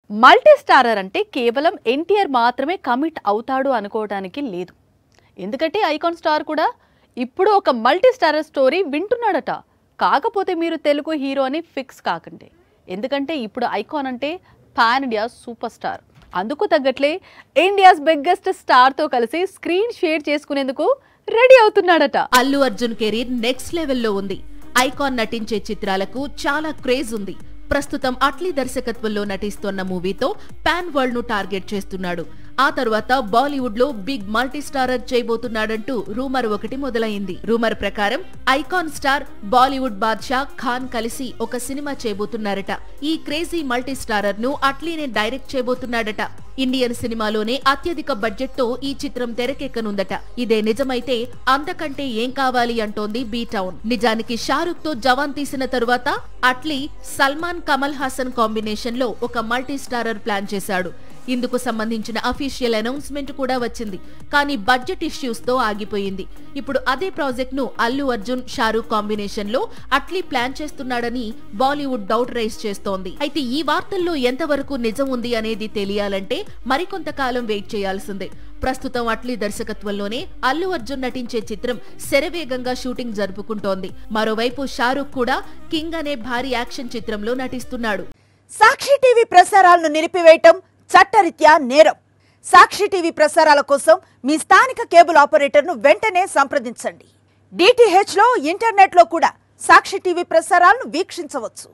Multi starrer అంటే కేవలం ఎన్టీఆర్ మాత్రమే కమిట్ అవుతాడు అనుకోవడానికి లేదు. ఎందుకంటే ఐకాన్ స్టార్ కూడా ఇప్పుడు ఒక మల్టీ స్టారర్ స్టోరీ వింటున్నాడట. కాకపోతే మీరు తెలుగు హీరో అని ఫిక్స్ కాకండి. ఎందుకంటే ఇప్పుడు ఐకాన్ అంటే పాన్ ఇండియా సూపర్ స్టార్. అందుకు తగ్గట్లే ఇండియాస్ బిగ్గెస్ట్ స్టార్ తో కలిసి స్క్రీన్ షేర్ చేసుకునేందుకు రెడీ అవుతున్నాడట. అల్లు అర్జున్ కెరీర్ నెక్స్ట్ లెవెల్లో ఉంది. ఐకాన్ నటించే చిత్రాలకు చాలా క్రేజ్ ఉంది. ప్రస్తుతం అట్లీ దర్శకత్వంలో నటిస్తున్న మూవీతో పాన్ వరల్డ్ ను టార్గెట్ చేస్తున్నాడు. ఆ తర్వాత బాలీవుడ్ లో బిగ్ మల్టీ స్టారర్ చేయబోతున్నాడంటూ రూమర్ ఒకటి మొదలైంది. రూమర్ ప్రకారం ఐకాన్ స్టార్ బాలీవుడ్ బాద్షా ఖాన్ కలిసి ఒక సినిమా చేయబోతున్నారట. ఈ క్రేజీ మల్టీ స్టారర్ ను అట్లీనే డైరెక్ట్ చేయబోతున్నాడట. ఇండియన్ సినిమాలోనే అత్యధిక బడ్జెట్ తో ఈ చిత్రం తెరకెక్కనుందట. ఇదే నిజమైతే అంతకంటే ఏం కావాలి అంటోంది బీ టౌన్. నిజానికి షారుఖ్ తో జవాన్ తీసిన తరువాత అట్లీ సల్మాన్ కమల్ హాసన్ కాంబినేషన్ లో ఒక మల్టీ స్టారర్ ప్లాన్ చేశాడు. ఇందుకు సంబంధించిన అఫీషియల్ అనౌన్స్మెంట్ కూడా వచ్చింది. కానీ బడ్జెట్ ఇష్యూస్ తో ఆగిపోయింది. ఇప్పుడు అదే ప్రాజెక్ట్ ను అల్లు అర్జున్ షారుఖ్ కాంబినేషన్ లో అట్లీ ప్లాన్ చేస్తున్నాడని బాలీవుడ్ డౌట్ రైజ్ చేస్తోంది. అయితే ఈ వార్తల్లో ఎంతవరకు నిజం ఉంది అనేది తెలియాలంటే మరికొంతకాలం వెయిట్ చేయాల్సిందే. ప్రస్తుతం అట్లీ దర్శకత్వంలోనే అల్లు అర్జున్ నటించే చిత్రం శరవేగంగా షూటింగ్ జరుపుకుంటోంది. మరోవైపు షారుఖ్ కూడా కింగ్ అనే భారీ యాక్షన్ చిత్రంలో నటిస్తున్నాడు. సాక్షి టీవీ ప్రసారాలను నిలిపివేయటం చట్టరీత్యా నేరం. సాక్షి టీవీ ప్రసారాల కోసం మీ స్థానిక కేబుల్ ఆపరేటర్ను వెంటనే సంప్రదించండి. DTH లో ఇంటర్నెట్ లో కూడా సాక్షి టీవీ ప్రసారాలను వీక్షించవచ్చు.